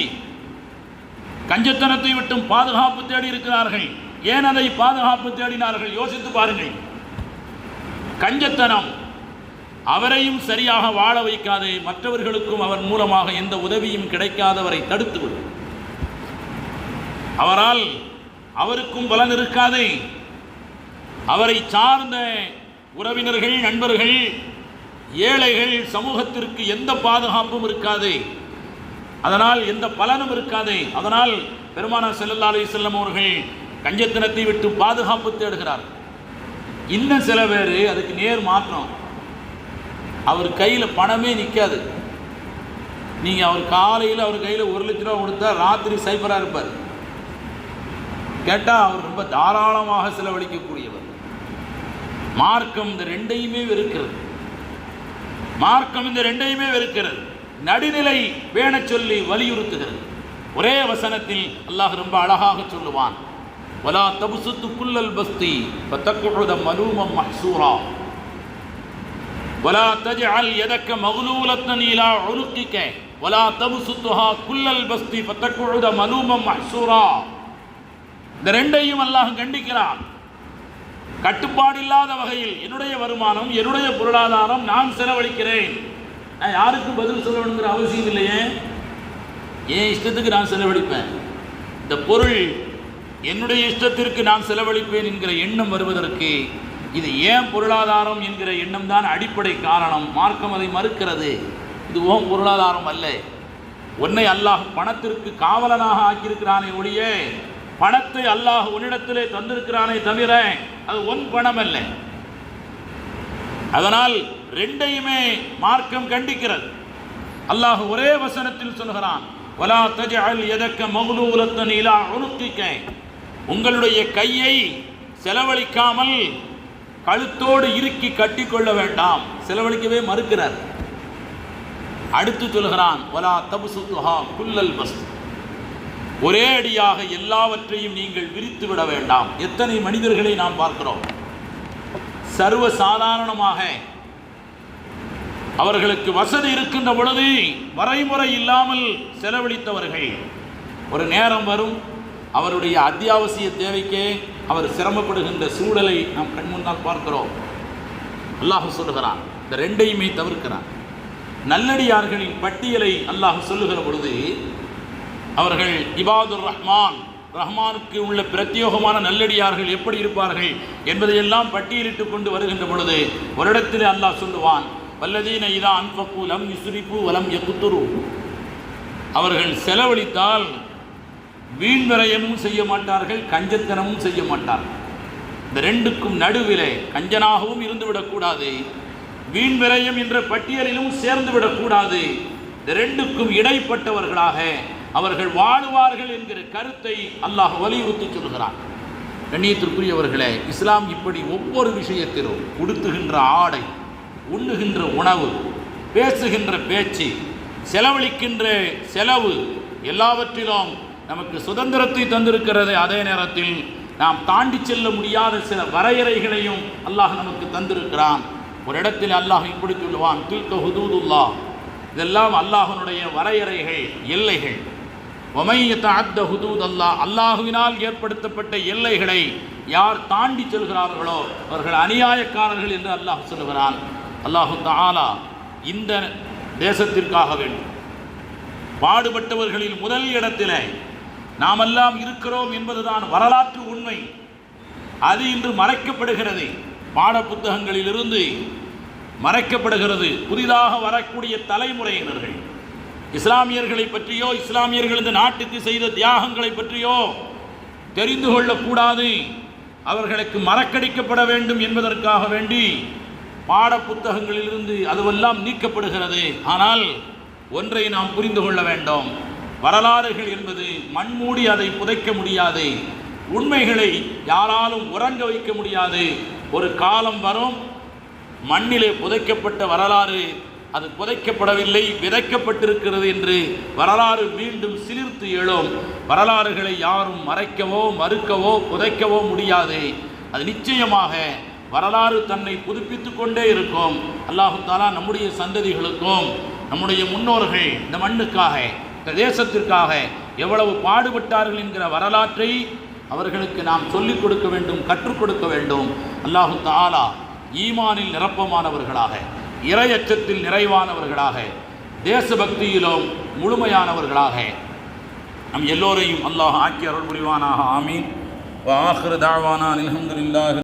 கஞ்சத்தனத்தை விட்டும் பாதுகாப்பு தேடி இருக்கிறார்கள். ஏன் அதை பாதுகாப்பு தேடினார்கள்? யோசித்து பாருங்கள். கஞ்சத்தனம் அவரையும் சரியாக வாழ வைக்காது, மற்றவர்களுக்கும் அவர் மூலமாக எந்த உதவியும் கிடைக்காதவரை தடுத்துவிடும். அவரால் அவருக்கும் பலன் இருக்காது, அவரை சார்ந்த உறவினர்கள், நண்பர்கள், ஏழைகள், சமூகத்திற்கு எந்த பாதுகாப்பும் இருக்காது, அதனால் எந்த பலனும் இருக்காது. அதனால் பெருமானார் ஸல்லல்லாஹு அலைஹி வஸல்லம் அவர்கள் கஞ்சத்தனத்தை விட்டு பாதுகாப்பு தேடுகிறார். இன்னும் சில பேர் அதுக்கு நேர் மாற்றம். அவர் கையில் பணமே நிற்காது. நீங்கள் அவர் காலையில் அவர் கையில் 1 லட்ச ரூபா கொடுத்தா ராத்திரி சைபராக இருப்பார். கேட்டால் அவர் ரொம்ப தாராளமாக செலவழிக்கக்கூடியவர். மார்க்கம் இந்த ரெண்டையுமே வெறுக்கிறது. மார்க்கம் இந்த ரெண்டையுமே வெறுக்கிறது. நடுநிலை பேண சொல்லி வலியுறுத்துகிறது. ஒரே வசனத்தில் அல்லாஹ் ரொம்ப அழகாக சொல்லுவான், வலா தபுசுத்து குல்லல் பஸ்தி ஃபதக்உத மலூமம் மஹ்சூரா வலா தஜ்அல் யதக மக்லூலத்தன் இலா உனுகிக வலா தபுசுத்துஹா குல்லல் பஸ்தி ஃபதக்உத மலூமம் மஹ்சூரா. இந்த ரெண்டையும் அல்லாஹ் கண்டிக்கிறான். கட்டுப்பாடு இல்லாத வகையில் என்னுடைய வருமானம், என்னுடைய பொருளாதாரம் நான் செலவழிக்கிறேன். நான் யாருக்கும் பதில் சொல்லணுங்கிற அவசியம் இல்லையே. என் இஷ்டத்துக்கு நான் செலவழிப்பேன். இந்த பொருள் என்னுடைய இஷ்டத்திற்கு நான் செலவழிப்பேன் என்கிற எண்ணம் வருவதற்கு இது ஏன் பொருளாதாரம் என்கிற எண்ணம் தான் அடிப்படை காரணம். மார்க்கம் அதை மறுக்கிறது. இது ஓம் பொருளாதாரம் அல்ல. உன்னை அல்லாஹ் பணத்திற்கு காவலனாக ஆக்கியிருக்கிறானே ஒழிய பணத்தை அல்லாஹ் உன்னிடத்திலே தந்திருக்கிறானே தவிர அது உன் பணம் அல்ல. அதனால் ரெண்டையுமே மார்க்கம் கண்டிக்கிறது. அல்லாஹ் ஒரே வசனத்தில் சொல்கிறான், வலா தஜ்அல் யதக மக்லூலத்தன் இலா உனுகிக. உங்களுடைய கையை செலவழிக்காமல் கழுத்தோடு இறுக்கி கட்டிக்கொள்ள வேண்டாம். செலவழிக்கவே மறுக்கிறார். அடுத்து சொல்கிறான், வலா தபுசுத்துஹா குல்லல் பஸ்த். ஒரே அடியாக எல்லாவற்றையும் நீங்கள் விரித்து விட வேண்டாம். எத்தனை மனிதர்களை நாம் பார்க்கிறோம், சர்வ சாதாரணமாக அவர்களுக்கு வசதி இருக்கின்ற பொழுது வரைமுறை இல்லாமல் செலவழித்தவர்கள். ஒரு நேரம் வரும், அவருடைய அத்தியாவசிய தேவைக்கே அவர் சிரமப்படுகின்ற சூழலை நாம் கண் முன்னால் பார்க்கிறோம். அல்லாஹ் சொல்லுகிறான், இந்த ரெண்டையுமே தவிர்க்கிறான். நல்லடியார்களின் பட்டியலை அல்லாஹ் சொல்லுகிற பொழுது அவர்கள் இபாதுர் ரஹ்மான், ரஹ்மானுக்கு உள்ள பிரத்யோகமான நல்லடியார்கள் எப்படி இருப்பார்கள் என்பதையெல்லாம் பட்டியலிட்டு கொண்டு வருகின்ற பொழுது ஒரு இடத்திலே அல்லாஹ் சொல்லுவான், வல்லதீன இதா அன்ஃபகு லம் யுஸ்ரிஃபு வலம் யக்துரு. அவர்கள் செலவழித்தால் வீண் விரயமும் செய்ய மாட்டார்கள், கஞ்சத்தனமும் செய்ய மாட்டார்கள். இந்த ரெண்டுக்கும் நடுவிலே கஞ்சனாகவும் இருந்துவிடக்கூடாது, வீண் விரயம் என்ற பட்டியலிலும் சேர்ந்து விடக்கூடாது. இந்த ரெண்டுக்கும் இடைப்பட்டவர்களாக அவர்கள் வாழுவார்கள் என்கிற கருத்தை அல்லாஹ் வலியுறுத்தி சொல்கிறான். கண்ணியத்திற்குரியவர்களே, இஸ்லாம் இப்படி ஒவ்வொரு விஷயத்திலும் உடுத்துகின்ற ஆடை, உண்ணுகின்ற உணவு, பேசுகின்ற பேச்சு, செலவழிக்கின்ற செலவு எல்லாவற்றிலும் நமக்கு சுதந்திரத்தை தந்திருக்கிறது. அதே நேரத்தில் நாம் தாண்டி செல்ல முடியாத சில வரையறைகளையும் அல்லாஹ் நமக்கு தந்திருக்கிறான். ஒரு இடத்தில் அல்லாஹ் இப்படி சொல்லுவான், தில்க ஹுதூதுல்லாஹ். இதெல்லாம் அல்லாஹ்வுடைய வரையறைகள், எல்லைகள். வமை யதஅத்த ஹுதூதல்லாஹ், அல்லாஹ்வினால் ஏற்படுத்தப்பட்ட எல்லைகளை யார் தாண்டி செல்கிறார்களோ அவர்கள் அநியாயக்காரர்கள் என்று அல்லாஹ் சொல்லுகிறான். அல்லாஹு தஆலா இந்த தேசத்திற்காக வேண்டும் பாடுபட்டவர்களில் முதல் இடத்திலே நாமெல்லாம் இருக்கிறோம் என்பதுதான் வரலாற்று உண்மை. அது இன்று மறைக்கப்படுகிறது, பாட புத்தகங்களிலிருந்து மறைக்கப்படுகிறது. புதிதாக வரக்கூடிய தலைமுறையினர்கள் இஸ்லாமியர்களை பற்றியோ இஸ்லாமியர்கள் இந்த நாட்டுக்கு செய்த தியாகங்களை பற்றியோ தெரிந்து கொள்ளக்கூடாது, அவர்களுக்கு மறக்கடிக்கப்பட வேண்டும் என்பதற்காக வேண்டி பாட புத்தகங்களிலிருந்து அதுவெல்லாம் நீக்கப்படுகிறது. ஆனால் ஒன்றை நாம் புரிந்து கொள்ள வேண்டும், வரலாறுகள் என்பது மண்மூடி அதை புதைக்க முடியாது, உண்மைகளை யாராலும் உறங்க வைக்க முடியாது. ஒரு காலம் வரும், மண்ணிலே புதைக்கப்பட்ட வரலாறு அது புதைக்கப்படவில்லை, விதைக்கப்பட்டிருக்கிறது என்று வரலாறு மீண்டும் சிலிர்த்து எழும். வரலாறுகளை யாரும் மறைக்கவோ மறுக்கவோ புதைக்கவோ முடியாது. அது நிச்சயமாக வரலாறு தன்னை புதுப்பித்து கொண்டே இருக்கும். அல்லாஹு தஆலா நம்முடைய சந்ததிகளுக்கும் நம்முடைய முன்னோர்கள் இந்த மண்ணுக்காக இந்த தேசத்திற்காக எவ்வளவு பாடுபட்டார்கள் என்கிற வரலாற்றை அவர்களுக்கு நாம் சொல்லிக் கொடுக்க வேண்டும், கற்றுக் கொடுக்க வேண்டும். அல்லாஹு தஆலா ஈமானில் நிரப்பமானவர்களாக, இறையச்சத்தில் நிறைவானவர்களாக, தேசபக்தியிலும் முழுமையானவர்களாக நம் எல்லோரையும் அல்லாஹ் ஆக்கி அருள் புரிவானாக. ஆமீன். வ ஆகிரு தஅவானா அல்ஹம்துலில்லாஹி.